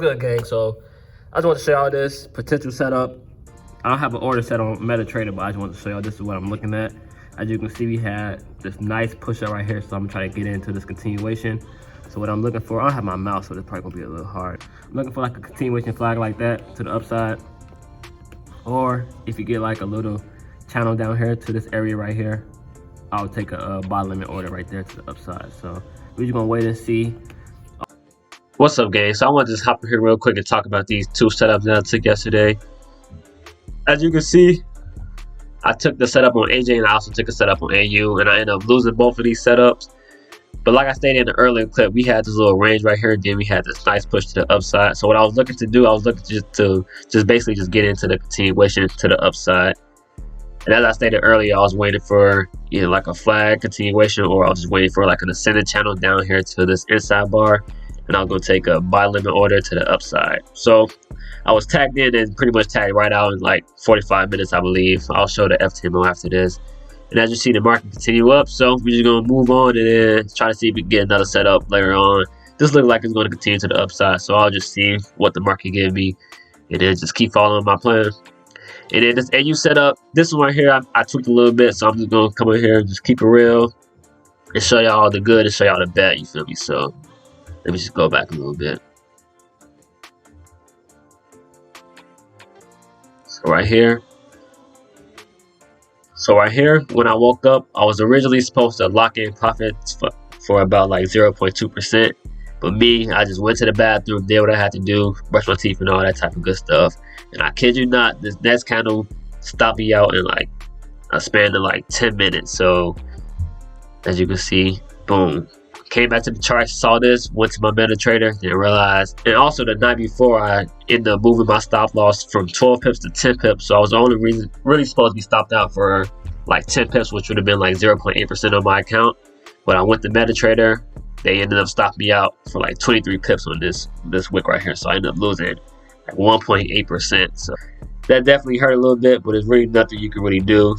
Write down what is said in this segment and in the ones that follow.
good, gang? So I just want to show y'all this potential setup. I don't have an order set on MetaTrader, but I just want to show y'all this is what I'm looking at. As you can see, we had this nice push up right here, so I'm trying to get into this continuation. So what I'm looking for, I don't have my mouse, so this probably gonna be a little hard. I'm looking for like a continuation flag like that to the upside, or if you get like a little channel down here to this area right here, I'll take a buy limit order right there to the upside. So we're just gonna wait and see. What's up, gang? So I want to just hop in here real quick and talk about these two setups that I took yesterday. As you can see, I took the setup on AJ and I also took a setup on AU, and I ended up losing both of these setups. But like I stated in the earlier clip, we had this little range right here, then we had this nice push to the upside. So what I was looking to do, I was looking to basically get into the continuation to the upside. And as I stated earlier, I was waiting for either like a flag continuation, or I was just waiting for like an ascending channel down here to this inside bar, and I was going to take a buy limit order to the upside. So I was tagged in and pretty much tagged right out in like 45 minutes, I believe. I'll show the FTMO after this. And as you see, the market continue up, so we're just going to move on and then try to see if we can get another setup later on. This looks like it's going to continue to the upside, so I'll just see what the market gives me and then just keep following my plan. And then this AU setup, this one right here, I tweaked a little bit, so I'm just going to come in here and just keep it real and show y'all the good and show y'all the bad, you feel me? So let me just go back a little bit. So right here, when I woke up, I was originally supposed to lock in profits for about like 0.2%. But me, I just went to the bathroom, did what I had to do, brushed my teeth and all that type of good stuff. And I kid you not, this next candle stopped me out in like a span of like 10 minutes. So as you can see, boom. Came back to the chart, saw this, went to my MetaTrader, and realized. And also the night before, I ended up moving my stop loss from 12 pips to 10 pips. So I was only really supposed to be stopped out for like 10 pips, which would have been like 0.8% on my account. But I went to MetaTrader. They ended up stopping me out for like 23 pips on this wick right here. So I ended up losing like 1.8%. So that definitely hurt a little bit, but it's really nothing you can really do.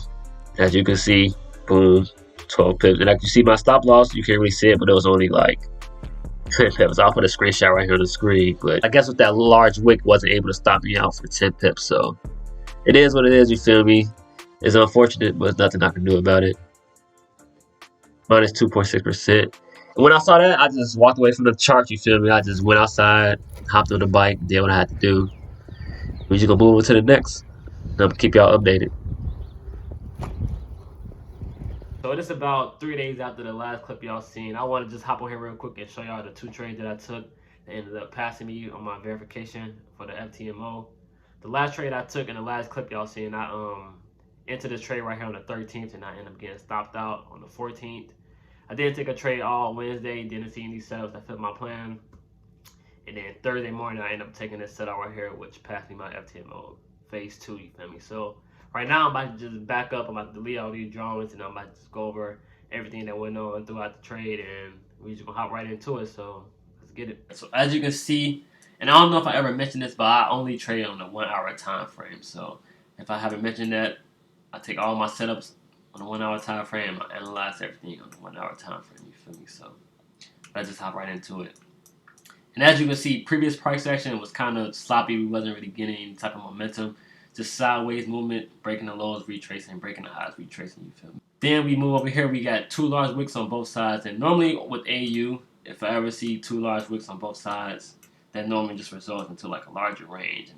As you can see, boom. 12 pips, and like you see my stop loss, you can't really see it, but it was only like 10 pips. I'll put a screenshot right here on the screen, but I guess with that large wick wasn't able to stop me out for 10 pips. So it is what it is, you feel me? It's unfortunate, but there's nothing I can do about it. Minus 2.6%. And when I saw that, I just walked away from the chart, you feel me? I just went outside, hopped on the bike, did what I had to do. We're just gonna move on to the next. I'm gonna keep y'all updated. So it's about 3 days after the last clip y'all seen. I want to just hop on here real quick and show y'all the two trades that I took that ended up passing me on my verification for the FTMO. The last trade I took in the last clip y'all seen, I entered this trade right here on the 13th, and I ended up getting stopped out on the 14th. I did take a trade all Wednesday, didn't see any setups that fit my plan. And then Thursday morning, I ended up taking this setup right here, which passed me my FTMO phase 2, you feel me? So right now, I'm about to just back up. I'm about to delete all these drawings, and I'm about to just go over everything that went on throughout the trade, and we're just gonna hop right into it. So let's get it. So as you can see, and I don't know if I ever mentioned this, but I only trade on the 1 hour time frame. So if I haven't mentioned that, I take all my setups on the 1 hour time frame. I analyze everything on the 1 hour time frame. You feel me? So let's just hop right into it. And as you can see, previous price action was kind of sloppy. We wasn't really getting any type of momentum. Just sideways movement, breaking the lows, retracing, breaking the highs, retracing, you feel me? Then we move over here, we got two large wicks on both sides. And normally with AU, if I ever see two large wicks on both sides, that normally just results into like a larger range.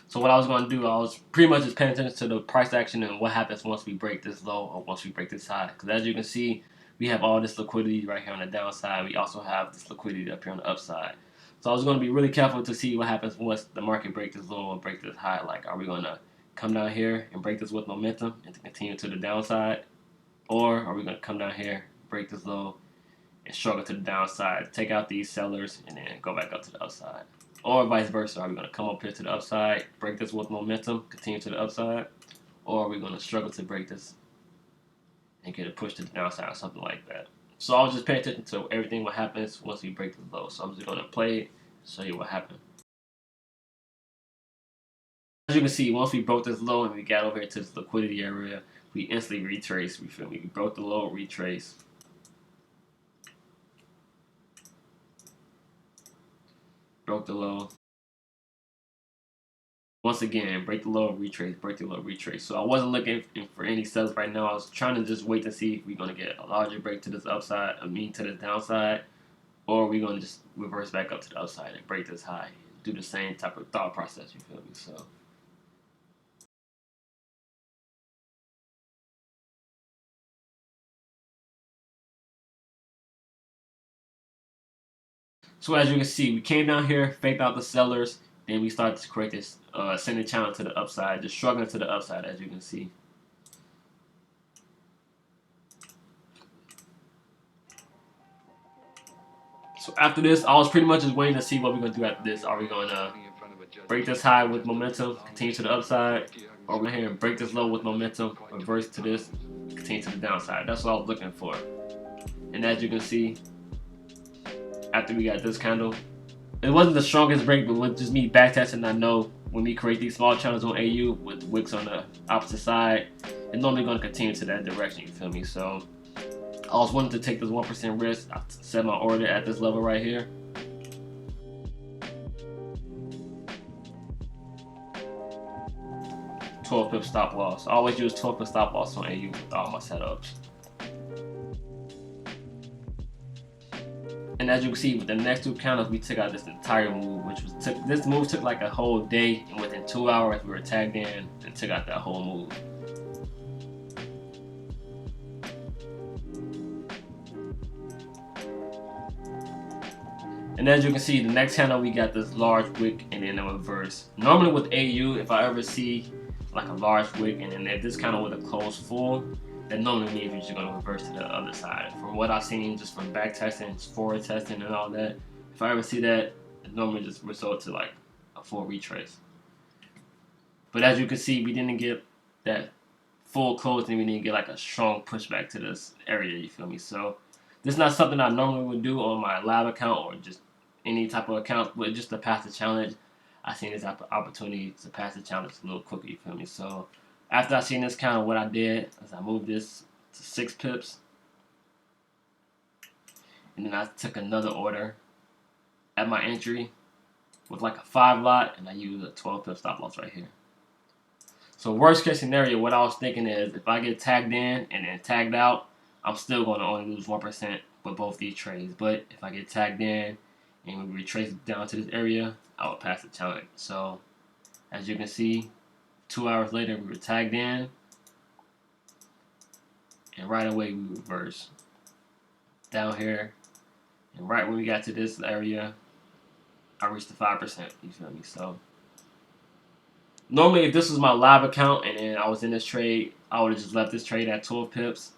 So what I was going to do, I was pretty much just paying attention to the price action and what happens once we break this low or once we break this high. Because as you can see, we have all this liquidity right here on the downside. We also have this liquidity up here on the upside. So I was going to be really careful to see what happens once the market breaks this low and break this high. Like, are we going to come down here and break this with momentum and to continue to the downside? Or are we going to come down here, break this low, and struggle to the downside, take out these sellers, and then go back up to the upside? Or vice versa, are we going to come up here to the upside, break this with momentum, continue to the upside? Or are we going to struggle to break this and get a push to the downside or something like that? So I'll just pay attention to everything what happens once we break the low. So I'm just going to play it, show you what happened. As you can see, once we broke this low and we got over here to this liquidity area, we instantly retrace. We feel me? We broke the low, retrace. broke the low. Once again, break the low, retrace, break the low, retrace. So I wasn't looking for any sells right now. I was trying to just wait to see if we're gonna get a larger break to this upside, to the downside, or we're gonna just reverse back up to the upside and break this high. Do the same type of thought process, you feel me? So as you can see, we came down here, faked out the sellers, then we started to create this ascending channel to the upside, just struggling to the upside, as you can see. So after this, I was pretty much just waiting to see what we're gonna do after this. Are we gonna break this high with momentum, continue to the upside, or we're here and break this low with momentum, reverse to this, continue to the downside? That's what I was looking for. And as you can see, after we got this candle, it wasn't the strongest break, but with just me backtesting, I know when we create these small channels on AU with wicks on the opposite side, it's normally going to continue to that direction, you feel me? So I was wanting to take this 1% risk. I set my order at this level right here. $12 stop loss. I always use $12 stop loss on AU with all my setups. And as you can see, with the next two candles, we took out this entire move, this move took like a whole day, and within 2 hours, we were tagged in and took out that whole move. And as you can see, the next candle, we got this large wick and then a reverse. Normally with AU, if I ever see like a large wick and then if this candle with a closed full, that normally means you're just going to reverse to the other side. From what I've seen, just from back testing, forward testing, and all that, if I ever see that, it normally just results to like a full retrace. But as you can see, we didn't get that full close, and we didn't get like a strong pushback to this area. You feel me? So this is not something I normally would do on my live account or just any type of account, but just to pass the challenge, I seen this opportunity to pass the challenge a little quicker. You feel me? So after I seen this candle, what I did is I moved this to 6 pips. And then I took another order at my entry with like a 5 lot, and I used a 12 pip stop loss right here. So worst case scenario, what I was thinking is if I get tagged in and then tagged out, I'm still going to only lose 1% with both these trades. But if I get tagged in and we retrace down to this area, I will pass the challenge. So as you can see, 2 hours later, we were tagged in, and right away we reverse down here, and right when we got to this area, I reached the 5%. You feel me? So normally, if this was my live account and then I was in this trade, I would have just left this trade at 12 pips.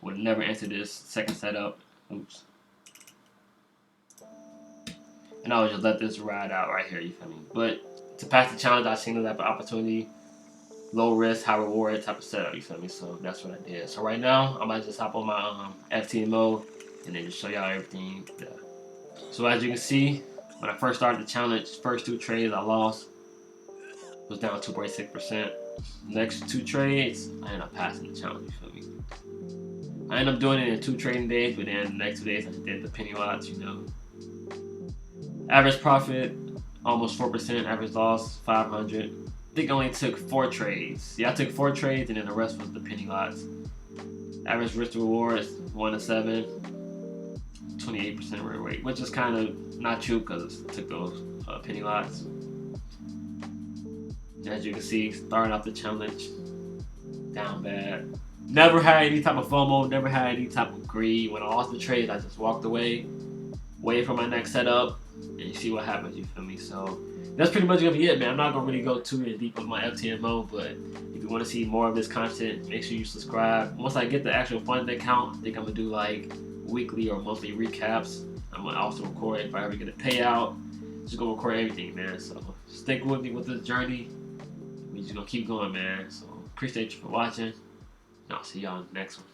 Would have never entered this second setup. Oops. And I would just let this ride out right here. You feel me? But to pass the challenge, I seen it as an opportunity. Low risk, high reward type of setup, you feel me? So that's what I did. So right now, I might just hop on my FTMO and then just show y'all everything. Yeah. So as you can see, when I first started the challenge, first 2 trades I lost. It was down 2.6%. Next 2 trades, I ended up passing the challenge, you feel me? I ended up doing it in 2 trading days, but then the next 2 days I just did the penny lots, you know. Average profit, almost 4%. Average loss, 500. I think I only took 4 trades. Yeah, I took 4 trades, and then the rest was the penny lots. Average risk to reward is 1 to 7, 28% win rate, which is kind of not true because I took those penny lots. As you can see, starting off the challenge, down bad. Never had any type of FOMO, never had any type of greed. When I lost the trade, I just walked away, waited for my next setup, and you see what happens, you feel me? So that's pretty much gonna be it, man. I'm not gonna really go too deep with my FTMO, but if you want to see more of this content, make sure you subscribe. Once I get the actual funding account, I think I'm gonna do like weekly or monthly recaps. I'm gonna also record if I ever get a payout. Just gonna record everything, man. So stick with me with this journey. We just gonna keep going, man. So appreciate you for watching. And I'll see y'all in the next one.